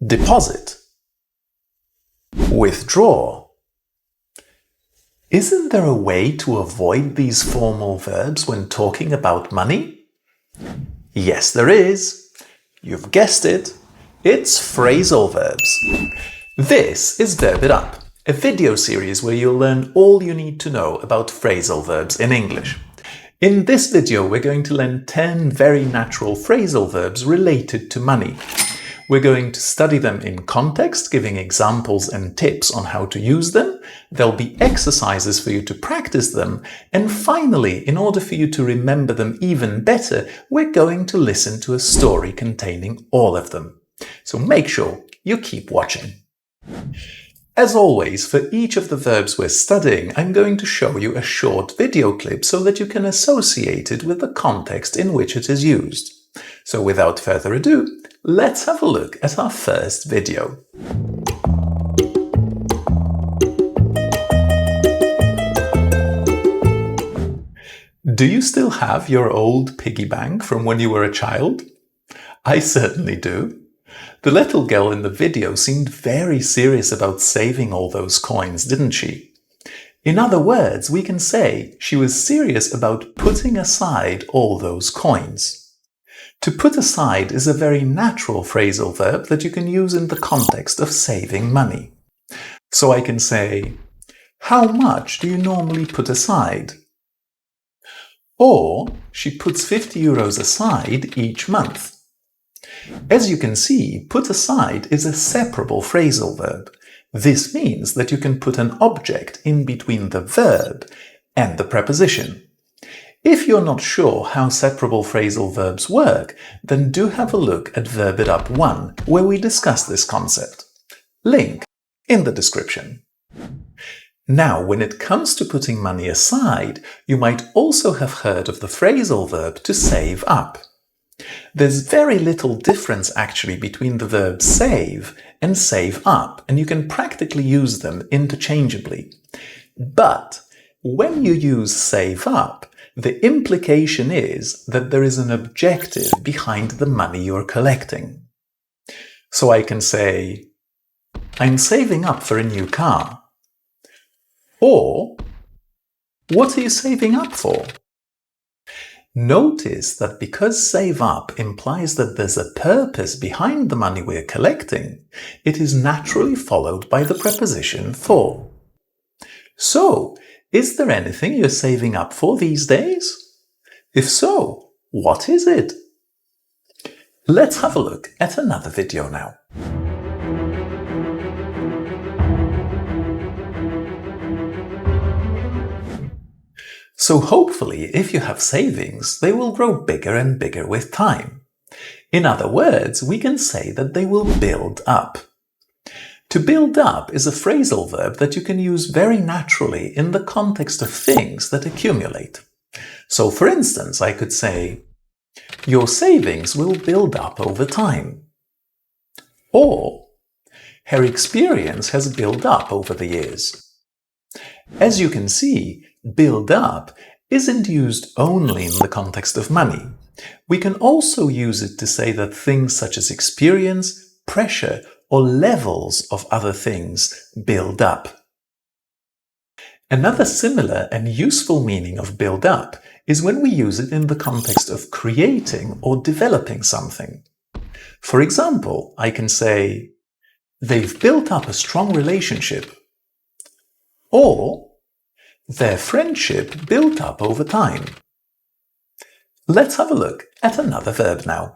deposit, withdraw. Isn't there a way to avoid these formal verbs when talking about money? Yes, there is. You've guessed it. It's phrasal verbs. This is Verb It Up, a video series where you'll learn all you need to know about phrasal verbs in English. In this video, we're going to learn 10 very natural phrasal verbs related to money. We're going to study them in context, giving examples and tips on how to use them. There'll be exercises for you to practice them. And finally, in order for you to remember them even better, we're going to listen to a story containing all of them. So make sure you keep watching. As always, for each of the verbs we're studying, I'm going to show you a short video clip so that you can associate it with the context in which it is used. So without further ado, let's have a look at our first video. Do you still have your old piggy bank from when you were a child? I certainly do. The little girl in the video seemed very serious about saving all those coins, didn't she? In other words, we can say she was serious about putting aside all those coins. To put aside is a very natural phrasal verb that you can use in the context of saving money. So I can say, how much do you normally put aside? Or, she puts 50 euros aside each month. As you can see, put aside is a separable phrasal verb. This means that you can put an object in between the verb and the preposition. If you're not sure how separable phrasal verbs work, then do have a look at Verb It Up 1, where we discuss this concept. Link in the description. Now, when it comes to putting money aside, you might also have heard of the phrasal verb to save up. There's very little difference actually between the verb save and save up, and you can practically use them interchangeably. But when you use save up, the implication is that there is an objective behind the money you're collecting. So I can say, I'm saving up for a new car. Or, what are you saving up for? Notice that because save up implies that there's a purpose behind the money we're collecting, it is naturally followed by the preposition for. So, is there anything you're saving up for these days? If so, what is it? Let's have a look at another video now. So hopefully, if you have savings, they will grow bigger and bigger with time. In other words, we can say that they will build up. To build up is a phrasal verb that you can use very naturally in the context of things that accumulate. So for instance, I could say, your savings will build up over time. Or, her experience has built up over the years. As you can see, build up isn't used only in the context of money. We can also use it to say that things such as experience, pressure, or levels of other things build up. Another similar and useful meaning of build up is when we use it in the context of creating or developing something. For example, I can say, they've built up a strong relationship. Or, their friendship built up over time. Let's have a look at another verb now.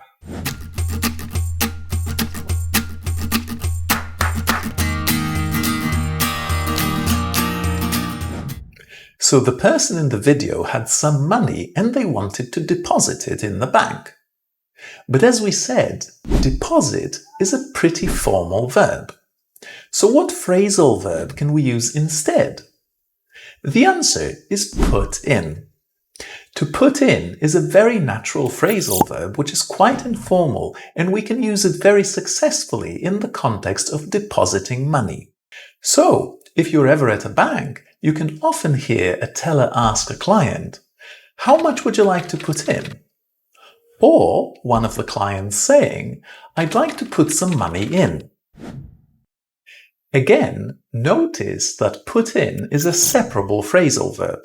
So the person in the video had some money and they wanted to deposit it in the bank. But as we said, deposit is a pretty formal verb. So what phrasal verb can we use instead? The answer is put in. To put in is a very natural phrasal verb which is quite informal, and we can use it very successfully in the context of depositing money. So, if you're ever at a bank, you can often hear a teller ask a client, how much would you like to put in? or one of the clients saying, "I'd like to put some money in." Again, notice that put in is a separable phrasal verb,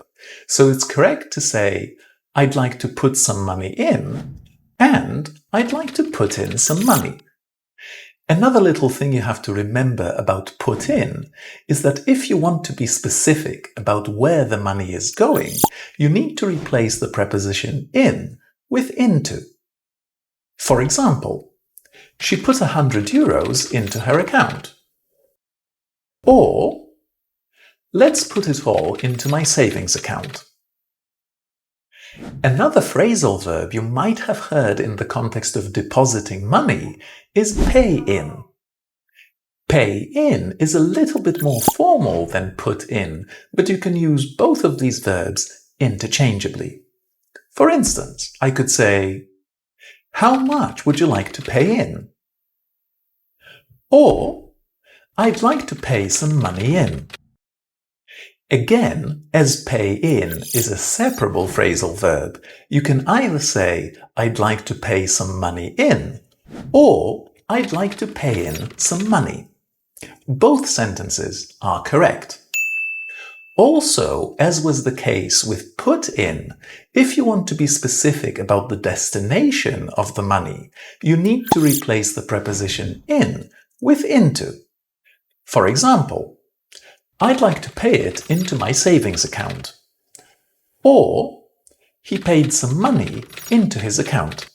so it's correct to say, "I'd like to put some money in," and "I'd like to put in some money." Another little thing you have to remember about put in is that if you want to be specific about where the money is going, you need to replace the preposition in with into. For example, she put €100 into her account. Or, let's put it all into my savings account. Another phrasal verb you might have heard in the context of depositing money is pay in. Pay in is a little bit more formal than put in, but you can use both of these verbs interchangeably. For instance, I could say, "How much would you like to pay in?" Or, "I'd like to pay some money in." Again, as pay in is a separable phrasal verb, you can either say, "I'd like to pay some money in," or "I'd like to pay in some money." Both sentences are correct. Also, as was the case with put in, if you want to be specific about the destination of the money, you need to replace the preposition in with into. For example, "I'd like to pay it into my savings account." Or, "He paid some money into his account."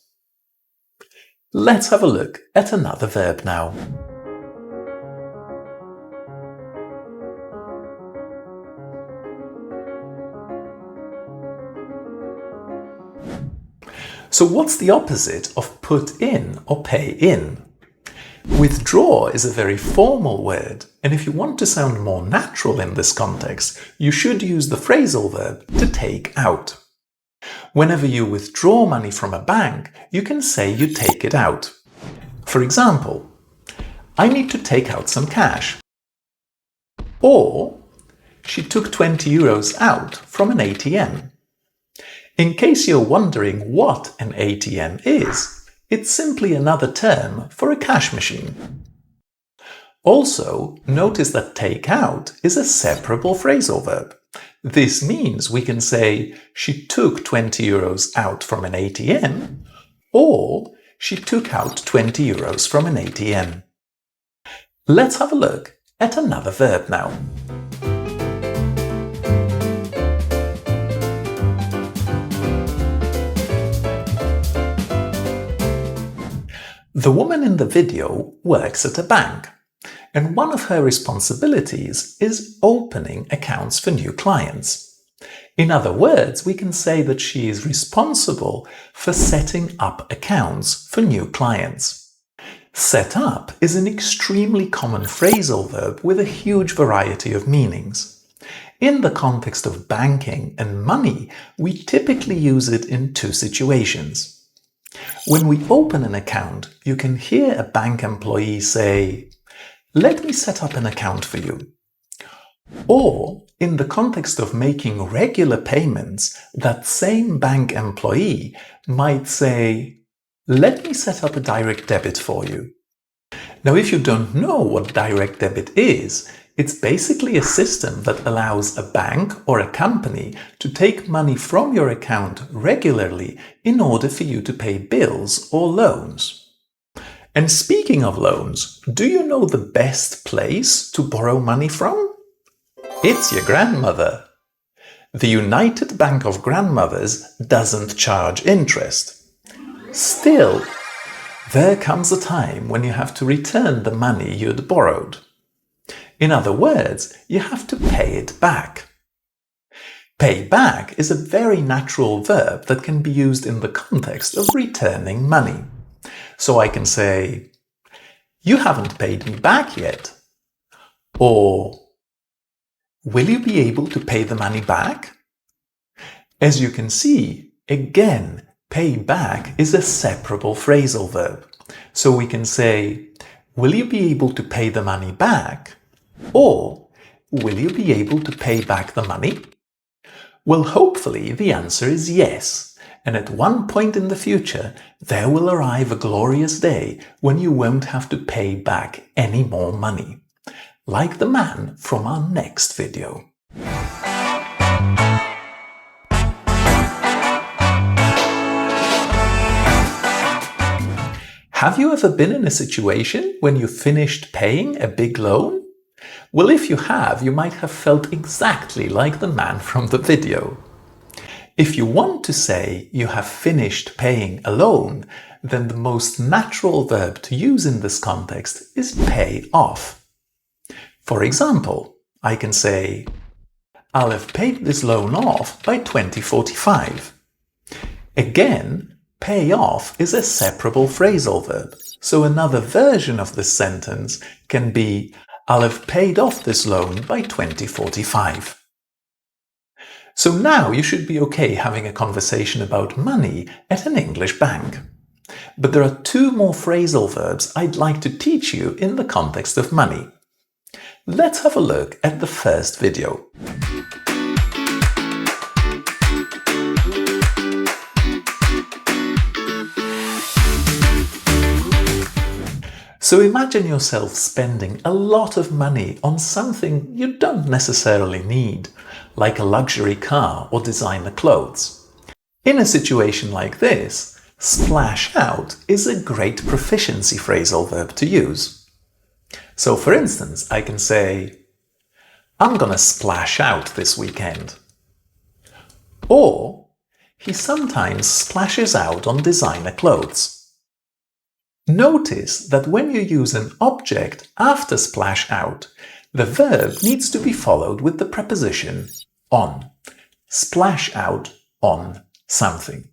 Let's have a look at another verb now. So what's the opposite of put in or pay in? Withdraw is a very formal word, and if you want to sound more natural in this context, you should use the phrasal verb to take out. Whenever you withdraw money from a bank, you can say you take it out. For example, "I need to take out some cash." Or, "She took €20 out from an ATM." In case you're wondering what an ATM is, it's simply another term for a cash machine. Also, notice that take out is a separable phrasal verb. This means we can say, "She took €20 out from an ATM," or "She took out €20 from an ATM." Let's have a look at another verb now. The woman in the video works at a bank, and one of her responsibilities is opening accounts for new clients. In other words, we can say that she is responsible for setting up accounts for new clients. Set up is an extremely common phrasal verb with a huge variety of meanings. In the context of banking and money, we typically use it in two situations. When we open an account, you can hear a bank employee say, "Let me set up an account for you." Or, in the context of making regular payments, that same bank employee might say, "Let me set up a direct debit for you." Now, if you don't know what direct debit is, it's basically a system that allows a bank or a company to take money from your account regularly in order for you to pay bills or loans. And speaking of loans, do you know the best place to borrow money from? It's your grandmother. The United Bank of Grandmothers doesn't charge interest. Still, there comes a time when you have to return the money you'd borrowed. In other words, you have to pay it back. Pay back is a very natural verb that can be used in the context of returning money. So I can say, "You haven't paid me back yet." Or, "Will you be able to pay the money back?" As you can see, again, pay back is a separable phrasal verb. So we can say, "Will you be able to pay the money back?" Or, "Will you be able to pay back the money?" Well, hopefully the answer is yes. And at one point in the future, there will arrive a glorious day when you won't have to pay back any more money. Like the man from our next video. Have you ever been in a situation when you finished paying a big loan? Well, if you have, you might have felt exactly like the man from the video. If you want to say you have finished paying a loan, then the most natural verb to use in this context is pay off. For example, I can say, I'll have paid this loan off by 2045. Again, pay off is a separable phrasal verb, so another version of this sentence can be, I'll have paid off this loan by 2045. So now you should be okay having a conversation about money at an English bank. But there are two more phrasal verbs I'd like to teach you in the context of money. Let's have a look at the first video. So imagine yourself spending a lot of money on something you don't necessarily need, like a luxury car or designer clothes. In a situation like this, splash out is a great proficiency phrasal verb to use. So for instance, I can say, I'm gonna splash out this weekend. Or, he sometimes splashes out on designer clothes. Notice that when you use an object after splash out, the verb needs to be followed with the preposition on. Splash out on something.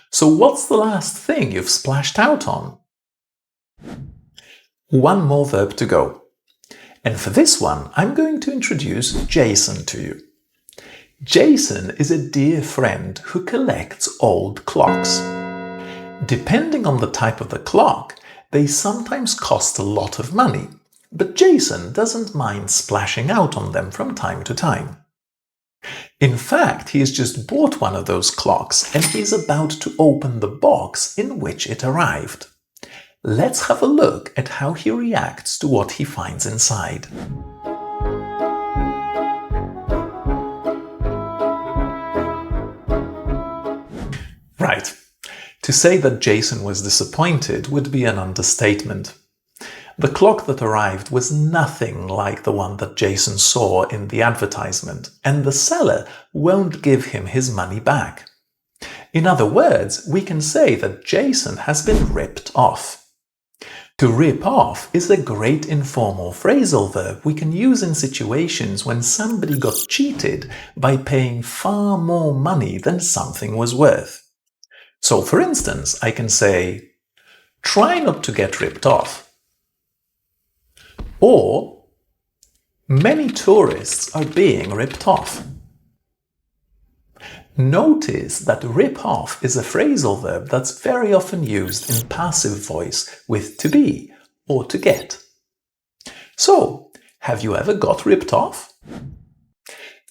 So what's the last thing you've splashed out on? One more verb to go. And for this one, I'm going to introduce Jason to you. Jason is a dear friend who collects old clocks. Depending on the type of the clock, they sometimes cost a lot of money, but Jason doesn't mind splashing out on them from time to time. In fact, he has just bought one of those clocks and he's about to open the box in which it arrived. Let's have a look at how he reacts to what he finds inside. Right. To say that Jason was disappointed would be an understatement. The clock that arrived was nothing like the one that Jason saw in the advertisement, and the seller won't give him his money back. In other words, we can say that Jason has been ripped off. To rip off is a great informal phrasal verb we can use in situations when somebody got cheated by paying far more money than something was worth. So, for instance, I can say, try not to get ripped off. Or, many tourists are being ripped off. Notice that rip off is a phrasal verb that's very often used in passive voice with to be or to get. So, have you ever got ripped off?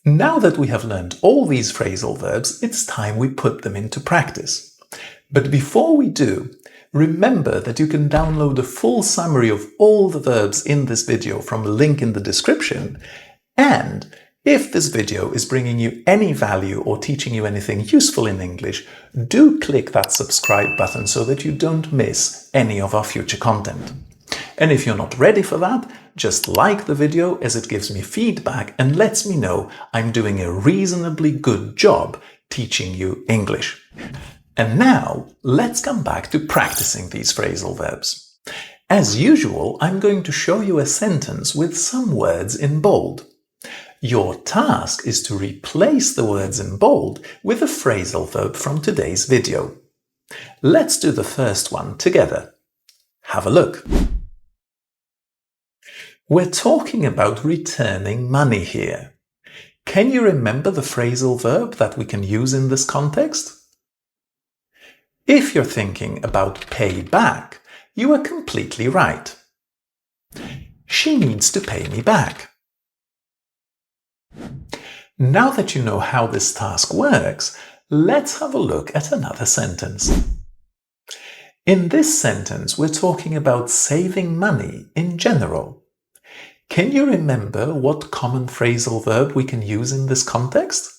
Now that we have learned all these phrasal verbs, it's time we put them into practice. But before we do, remember that you can download a full summary of all the verbs in this video from a link in the description. And if this video is bringing you any value or teaching you anything useful in English, do click that subscribe button so that you don't miss any of our future content. And if you're not ready for that, just like the video as it gives me feedback and lets me know I'm doing a reasonably good job teaching you English. And now, let's come back to practicing these phrasal verbs. As usual, I'm going to show you a sentence with some words in bold. Your task is to replace the words in bold with a phrasal verb from today's video. Let's do the first one together. Have a look. We're talking about returning money here. Can you remember the phrasal verb that we can use in this context? If you're thinking about pay back, you are completely right. She needs to pay me back. Now that you know how this task works, Let's have a look at another sentence. In this sentence, we're talking about saving money in general. Can you remember what common phrasal verb we can use in this context?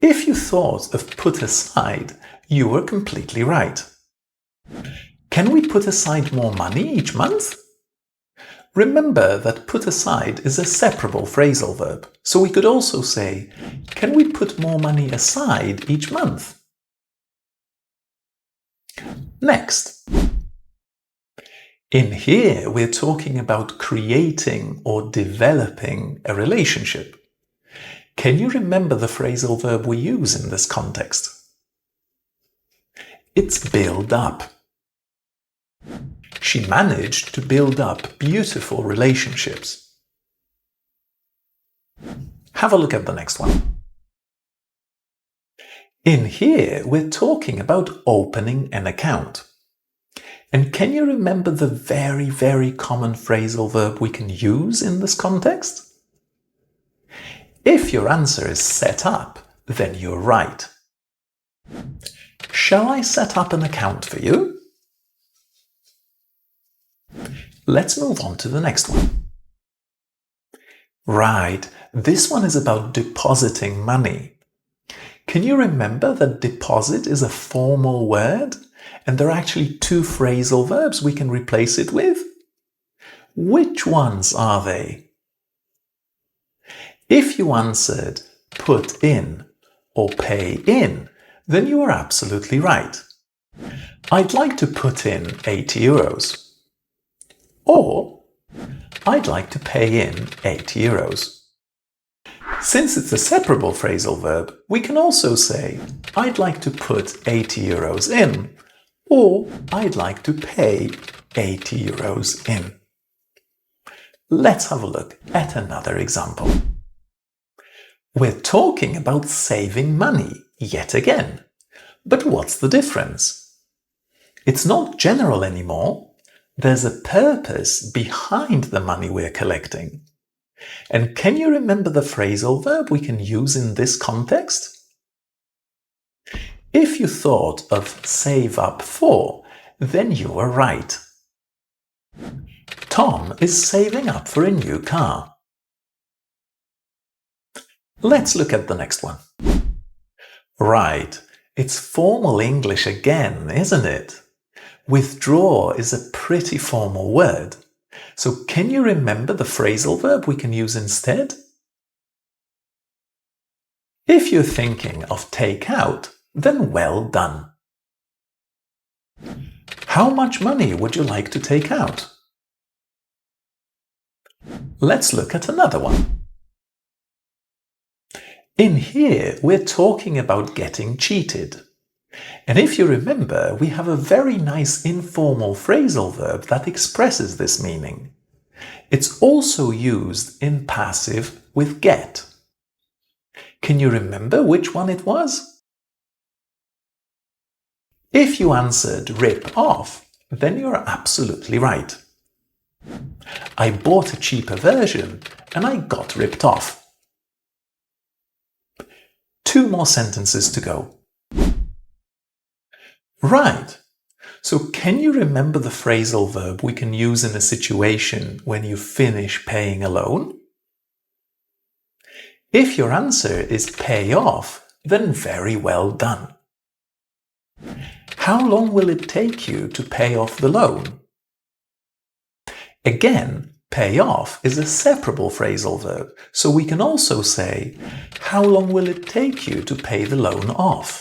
If you thought of put aside, you were completely right. Can we put aside more money each month? Remember that put aside is a separable phrasal verb, so we could also say, can we put more money aside each month? Next. In here, we're talking about creating or developing a relationship. Can you remember the phrasal verb we use in this context? It's build up. She managed to build up beautiful relationships. Have a look at the next one. In here, we're talking about opening an account. And can you remember the very, very common phrasal verb we can use in this context? If your answer is set up, then you're right. Shall I set up an account for you? Let's move on to the next one. Right, this one is about depositing money. Can you remember that deposit is a formal word and there are actually two phrasal verbs we can replace it with? Which ones are they? If you answered put in or pay in, then you are absolutely right. I'd like to put in 80 euros. Or, I'd like to pay in 80 euros. Since it's a separable phrasal verb, we can also say, I'd like to put 80 euros in, or I'd like to pay 80 euros in. Let's have a look at another example. We're talking about saving money, yet again. But what's the difference? It's not general anymore. There's a purpose behind the money we're collecting. And can you remember the phrasal verb we can use in this context? If you thought of save up for, then you were right. Tom is saving up for a new car. Let's look at the next one. Right, it's formal English again, isn't it? Withdraw is a pretty formal word. So can you remember the phrasal verb we can use instead? If you're thinking of take out, then well done. How much money would you like to take out? Let's look at another one. In here, we're talking about getting cheated. And if you remember, we have a very nice informal phrasal verb that expresses this meaning. It's also used in passive with get. Can you remember which one it was? If you answered rip off, then you're absolutely right. I bought a cheaper version and I got ripped off. 2 more sentences to go. Right. So can you remember the phrasal verb we can use in a situation when you finish paying a loan? If your answer is pay off, then very well done. How long will it take you to pay off the loan? Again, pay off is a separable phrasal verb, so we can also say, how long will it take you to pay the loan off?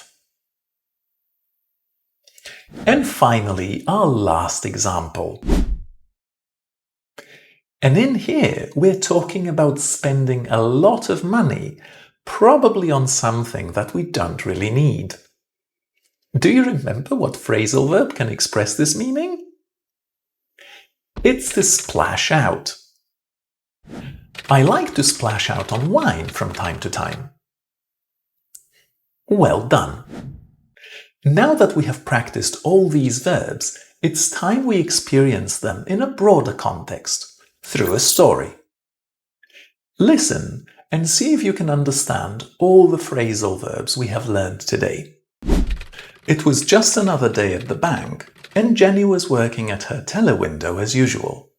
And finally, our last example. And in here, we're talking about spending a lot of money, probably on something that we don't really need. Do you remember what phrasal verb can express this meaning? It's to splash out. I like to splash out on wine from time to time. Well done. Now that we have practiced all these verbs, it's time we experience them in a broader context, through a story. Listen and see if you can understand all the phrasal verbs we have learned today. It was just another day at the bank, and Jenny was working at her teller window as usual.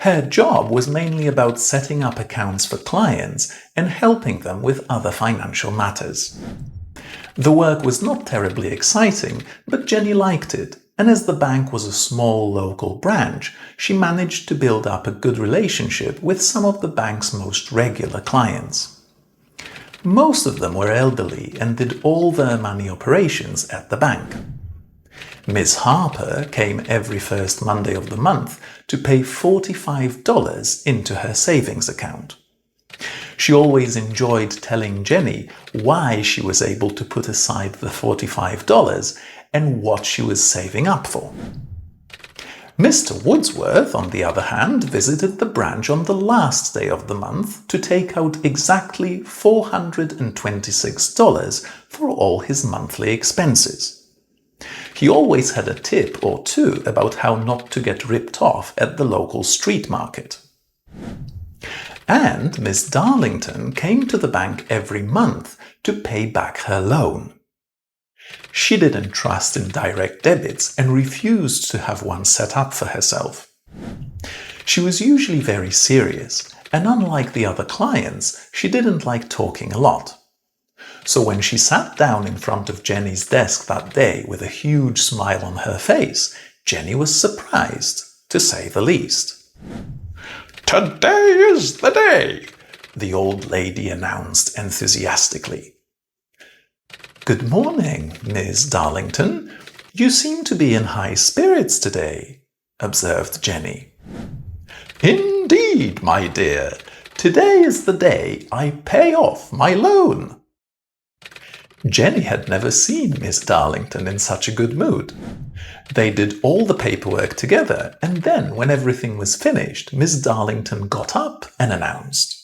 Her job was mainly about setting up accounts for clients and helping them with other financial matters. The work was not terribly exciting, but Jenny liked it, and as the bank was a small local branch, she managed to build up a good relationship with some of the bank's most regular clients. Most of them were elderly and did all their money operations at the bank. Miss Harper came every first Monday of the month to pay $45 into her savings account. She always enjoyed telling Jenny why she was able to put aside the $45 and what she was saving up for. Mr. Woodsworth, on the other hand, visited the branch on the last day of the month to take out exactly $426 for all his monthly expenses. He always had a tip or two about how not to get ripped off at the local street market. And Miss Darlington came to the bank every month to pay back her loan. She didn't trust in direct debits and refused to have one set up for herself. She was usually very serious, and unlike the other clients, she didn't like talking a lot. So when she sat down in front of Jenny's desk that day with a huge smile on her face, Jenny was surprised, to say the least. "Today is the day," the old lady announced enthusiastically. "Good morning, Miss Darlington. You seem to be in high spirits today," observed Jenny. "Indeed, my dear. Today is the day I pay off my loan." Jenny had never seen Miss Darlington in such a good mood. They did all the paperwork together, and then, when everything was finished, Miss Darlington got up and announced,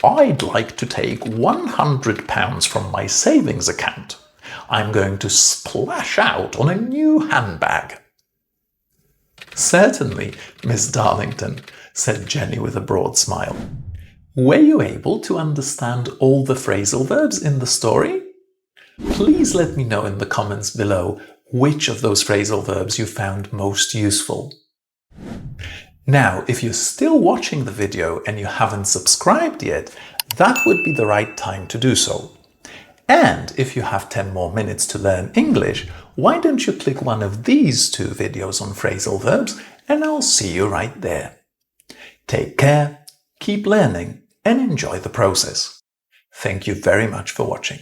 "I'd like to take £100 from my savings account. I'm going to splash out on a new handbag." "Certainly, Miss Darlington," said Jenny with a broad smile. "Were you able to understand all the phrasal verbs in the story? Please let me know in the comments below which of those phrasal verbs you found most useful. Now, if you're still watching the video and you haven't subscribed yet, that would be the right time to do so. And if you have 10 more minutes to learn English, why don't you click one of these 2 videos on phrasal verbs and I'll see you right there. Take care, keep learning, and enjoy the process. Thank you very much for watching.